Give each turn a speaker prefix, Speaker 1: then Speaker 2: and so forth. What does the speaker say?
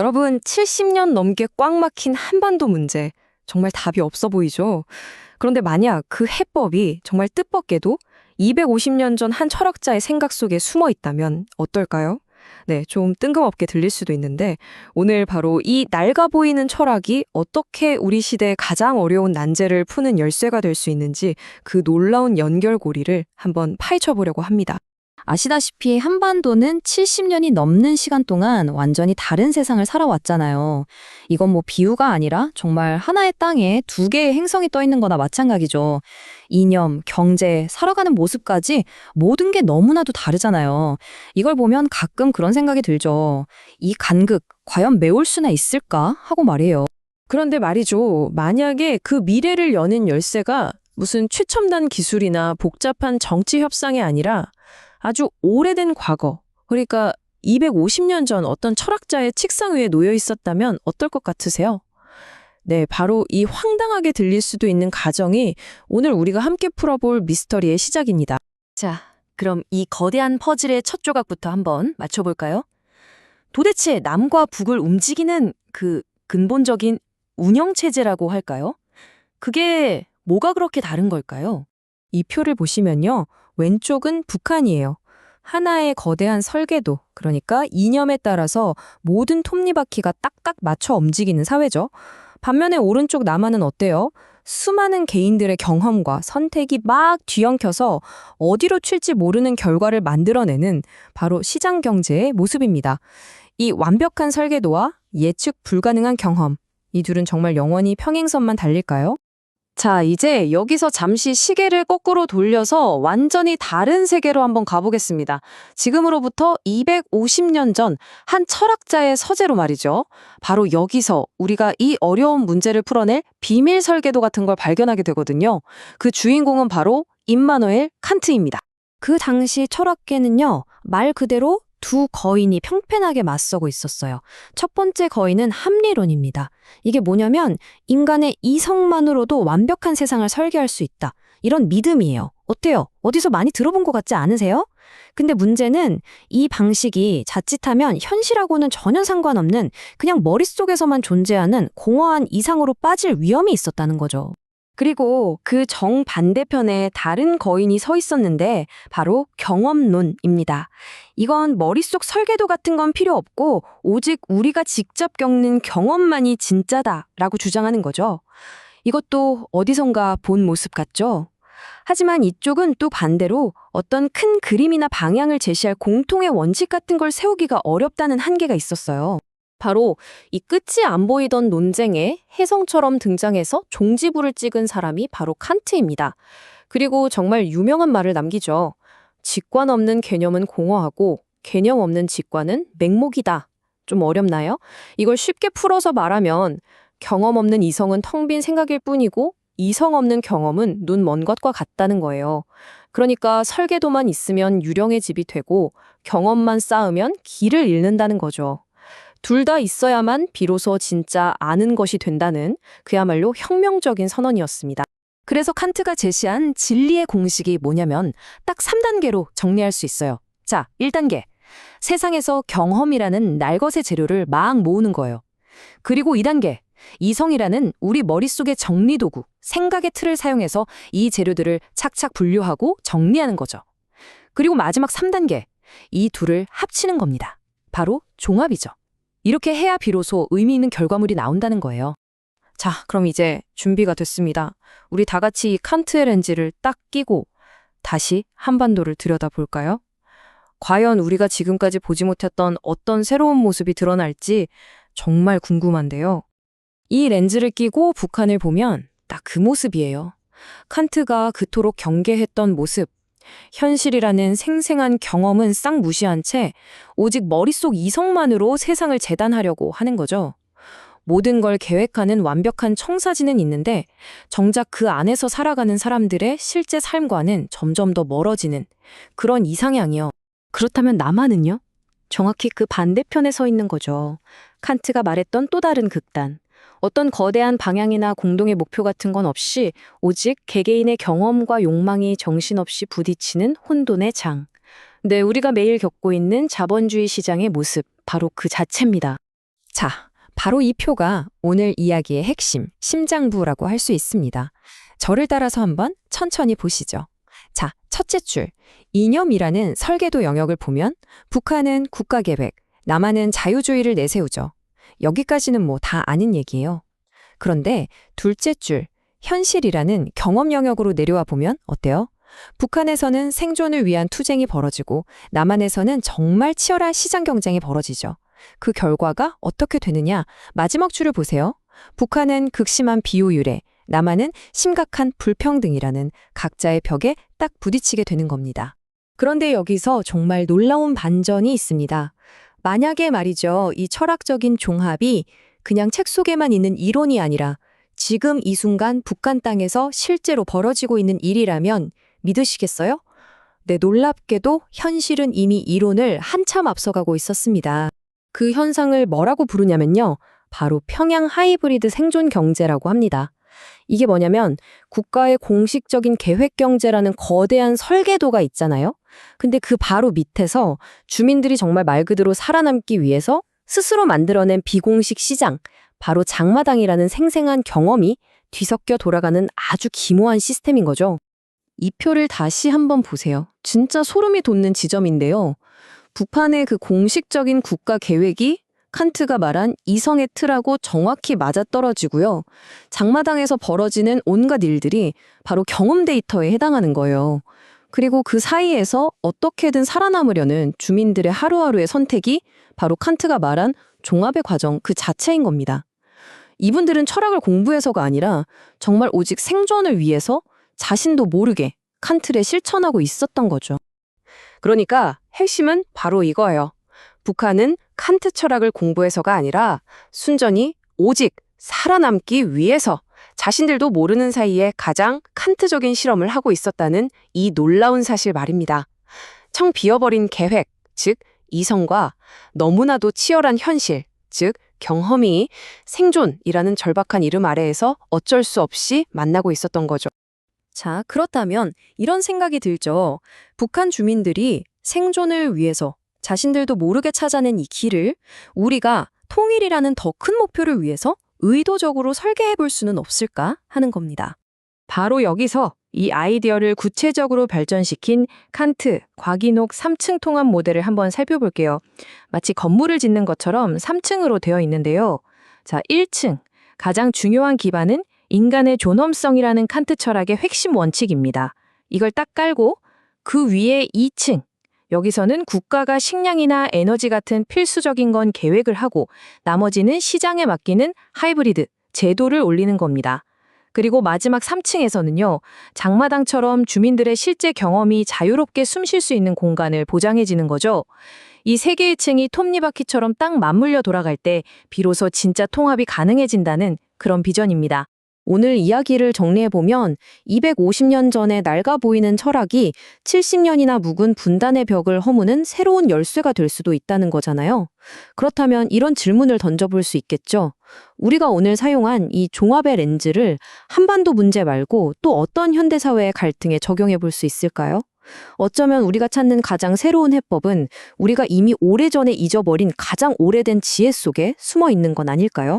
Speaker 1: 여러분, 70년 넘게 꽉 막힌 한반도 문제, 정말 답이 없어 보이죠? 그런데 만약 그 해법이 정말 뜻밖에도 250년 전 한 철학자의 생각 속에 숨어 있다면 어떨까요? 네, 좀 뜬금없게 들릴 수도 있는데 오늘 바로 이 낡아 보이는 철학이 어떻게 우리 시대의 가장 어려운 난제를 푸는 열쇠가 될 수 있는지 그 놀라운 연결고리를 한번 파헤쳐 보려고 합니다.
Speaker 2: 아시다시피 한반도는 70년이 넘는 시간 동안 완전히 다른 세상을 살아왔잖아요. 이건 뭐 비유가 아니라 정말 하나의 땅에 두 개의 행성이 떠 있는 거나 마찬가지죠. 이념, 경제, 살아가는 모습까지 모든 게 너무나도 다르잖아요. 이걸 보면 가끔 그런 생각이 들죠. 이 간극, 과연 메울 수나 있을까? 하고 말이에요.
Speaker 1: 그런데 말이죠. 만약에 그 미래를 여는 열쇠가 무슨 최첨단 기술이나 복잡한 정치 협상이 아니라 아주 오래된 과거, 그러니까 250년 전 어떤 철학자의 책상 위에 놓여 있었다면 어떨 것 같으세요? 네, 바로 이 황당하게 들릴 수도 있는 가정이 오늘 우리가 함께 풀어볼 미스터리의 시작입니다.
Speaker 2: 자, 그럼 이 거대한 퍼즐의 첫 조각부터 한번 맞춰볼까요? 도대체 남과 북을 움직이는 그 근본적인 운영체제라고 할까요? 그게 뭐가 그렇게 다른 걸까요?
Speaker 1: 이 표를 보시면요. 왼쪽은 북한이에요. 하나의 거대한 설계도, 그러니까 이념에 따라서 모든 톱니바퀴가 딱딱 맞춰 움직이는 사회죠. 반면에 오른쪽 남한은 어때요? 수많은 개인들의 경험과 선택이 막 뒤엉켜서 어디로 튈지 모르는 결과를 만들어내는 바로 시장 경제의 모습입니다. 이 완벽한 설계도와 예측 불가능한 경험, 이 둘은 정말 영원히 평행선만 달릴까요? 자, 이제 여기서 잠시 시계를 거꾸로 돌려서 완전히 다른 세계로 한번 가보겠습니다. 지금으로부터 250년 전 한 철학자의 서재로 말이죠. 바로 여기서 우리가 이 어려운 문제를 풀어낼 비밀 설계도 같은 걸 발견하게 되거든요. 그 주인공은 바로 임마누엘 칸트입니다.
Speaker 2: 그 당시 철학계는요, 말 그대로 두 거인이 평펜하게 맞서고 있었어요. 첫 번째 거인은 합리론입니다. 이게 뭐냐면 인간의 이성만으로도 완벽한 세상을 설계할 수 있다. 이런 믿음이에요. 어때요? 어디서 많이 들어본 것 같지 않으세요? 근데 문제는 이 방식이 자칫하면 현실하고는 전혀 상관없는 그냥 머릿속에서만 존재하는 공허한 이상으로 빠질 위험이 있었다는 거죠.
Speaker 1: 그리고 그 정반대편에 다른 거인이 서 있었는데 바로 경험론입니다. 이건 머릿속 설계도 같은 건 필요 없고 오직 우리가 직접 겪는 경험만이 진짜다라고 주장하는 거죠. 이것도 어디선가 본 모습 같죠? 하지만 이쪽은 또 반대로 어떤 큰 그림이나 방향을 제시할 공통의 원칙 같은 걸 세우기가 어렵다는 한계가 있었어요. 바로 이 끝이 안 보이던 논쟁에 혜성처럼 등장해서 종지부를 찍은 사람이 바로 칸트입니다. 그리고 정말 유명한 말을 남기죠. 직관 없는 개념은 공허하고 개념 없는 직관은 맹목이다. 좀 어렵나요? 이걸 쉽게 풀어서 말하면 경험 없는 이성은 텅 빈 생각일 뿐이고 이성 없는 경험은 눈 먼 것과 같다는 거예요. 그러니까 설계도만 있으면 유령의 집이 되고 경험만 쌓으면 길을 잃는다는 거죠. 둘 다 있어야만 비로소 진짜 아는 것이 된다는 그야말로 혁명적인 선언이었습니다. 그래서 칸트가 제시한 진리의 공식이 뭐냐면 딱 3단계로 정리할 수 있어요. 자, 1단계. 세상에서 경험이라는 날것의 재료를 막 모으는 거예요. 그리고 2단계. 이성이라는 우리 머릿속의 정리도구, 생각의 틀을 사용해서 이 재료들을 착착 분류하고 정리하는 거죠. 그리고 마지막 3단계. 이 둘을 합치는 겁니다. 바로 종합이죠. 이렇게 해야 비로소 의미 있는 결과물이 나온다는 거예요. 자, 그럼 이제 준비가 됐습니다. 우리 다 같이 이 칸트의 렌즈를 딱 끼고 다시 한반도를 들여다볼까요? 과연 우리가 지금까지 보지 못했던 어떤 새로운 모습이 드러날지 정말 궁금한데요. 이 렌즈를 끼고 북한을 보면 딱 그 모습이에요. 칸트가 그토록 경계했던 모습. 현실이라는 생생한 경험은 싹 무시한 채 오직 머릿속 이성만으로 세상을 재단하려고 하는 거죠. 모든 걸 계획하는 완벽한 청사진은 있는데 정작 그 안에서 살아가는 사람들의 실제 삶과는 점점 더 멀어지는 그런 이상향이요. 그렇다면 남한은요? 정확히 그 반대편에 서 있는 거죠. 칸트가 말했던 또 다른 극단. 어떤 거대한 방향이나 공동의 목표 같은 건 없이 오직 개개인의 경험과 욕망이 정신없이 부딪히는 혼돈의 장. 네, 우리가 매일 겪고 있는 자본주의 시장의 모습, 바로 그 자체입니다.
Speaker 2: 자, 바로 이 표가 오늘 이야기의 핵심, 심장부라고 할 수 있습니다. 저를 따라서 한번 천천히 보시죠. 자, 첫째 줄, 이념이라는 설계도 영역을 보면 북한은 국가계획, 남한은 자유주의를 내세우죠. 여기까지는 뭐 다 아는 얘기예요. 그런데 둘째 줄, 현실이라는 경험 영역으로 내려와 보면 어때요? 북한에서는 생존을 위한 투쟁이 벌어지고 남한에서는 정말 치열한 시장 경쟁이 벌어지죠. 그 결과가 어떻게 되느냐? 마지막 줄을 보세요. 북한은 극심한 비효율에, 남한은 심각한 불평등이라는 각자의 벽에 딱 부딪히게 되는 겁니다. 그런데 여기서 정말 놀라운 반전이 있습니다. 만약에 말이죠, 이 철학적인 종합이 그냥 책 속에만 있는 이론이 아니라 지금 이 순간 북한 땅에서 실제로 벌어지고 있는 일이라면 믿으시겠어요? 네, 놀랍게도 현실은 이미 이론을 한참 앞서가고 있었습니다. 그 현상을 뭐라고 부르냐면요. 바로 평양 하이브리드 생존 경제라고 합니다. 이게 뭐냐면 국가의 공식적인 계획 경제라는 거대한 설계도가 있잖아요. 근데 그 바로 밑에서 주민들이 정말 말 그대로 살아남기 위해서 스스로 만들어낸 비공식 시장, 바로 장마당이라는 생생한 경험이 뒤섞여 돌아가는 아주 기모한 시스템인 거죠. 이 표를 다시 한번 보세요. 진짜 소름이 돋는 지점인데요. 북한의 그 공식적인 국가 계획이 칸트가 말한 이성의 틀하고 정확히 맞아떨어지고요. 장마당에서 벌어지는 온갖 일들이 바로 경험 데이터에 해당하는 거예요. 그리고 그 사이에서 어떻게든 살아남으려는 주민들의 하루하루의 선택이 바로 칸트가 말한 종합의 과정 그 자체인 겁니다. 이분들은 철학을 공부해서가 아니라 정말 오직 생존을 위해서 자신도 모르게 칸트를 실천하고 있었던 거죠. 그러니까 핵심은 바로 이거예요. 북한은 칸트 철학을 공부해서가 아니라 순전히 오직 살아남기 위해서 자신들도 모르는 사이에 가장 칸트적인 실험을 하고 있었다는 이 놀라운 사실 말입니다. 청 비어버린 계획, 즉 이성과 너무나도 치열한 현실, 즉 경험이 생존이라는 절박한 이름 아래에서 어쩔 수 없이 만나고 있었던 거죠. 자, 그렇다면 이런 생각이 들죠. 북한 주민들이 생존을 위해서 자신들도 모르게 찾아낸 이 길을 우리가 통일이라는 더 큰 목표를 위해서 의도적으로 설계해 볼 수는 없을까 하는 겁니다. 바로 여기서 이 아이디어를 구체적으로 발전시킨 칸트, 곽인옥 3층 통합 모델을 한번 살펴볼게요. 마치 건물을 짓는 것처럼 3층으로 되어 있는데요. 자, 1층, 가장 중요한 기반은 인간의 존엄성이라는 칸트 철학의 핵심 원칙입니다. 이걸 딱 깔고 그 위에 2층, 여기서는 국가가 식량이나 에너지 같은 필수적인 건 계획을 하고 나머지는 시장에 맡기는 하이브리드, 제도를 올리는 겁니다. 그리고 마지막 3층에서는요, 장마당처럼 주민들의 실제 경험이 자유롭게 숨 쉴 수 있는 공간을 보장해지는 거죠. 이 세 개의 층이 톱니바퀴처럼 딱 맞물려 돌아갈 때 비로소 진짜 통합이 가능해진다는 그런 비전입니다. 오늘 이야기를 정리해보면 250년 전에 낡아 보이는 철학이 70년이나 묵은 분단의 벽을 허무는 새로운 열쇠가 될 수도 있다는 거잖아요. 그렇다면 이런 질문을 던져볼 수 있겠죠. 우리가 오늘 사용한 이 종합의 렌즈를 한반도 문제 말고 또 어떤 현대사회의 갈등에 적용해 볼 수 있을까요? 어쩌면 우리가 찾는 가장 새로운 해법은 우리가 이미 오래전에 잊어버린 가장 오래된 지혜 속에 숨어 있는 건 아닐까요?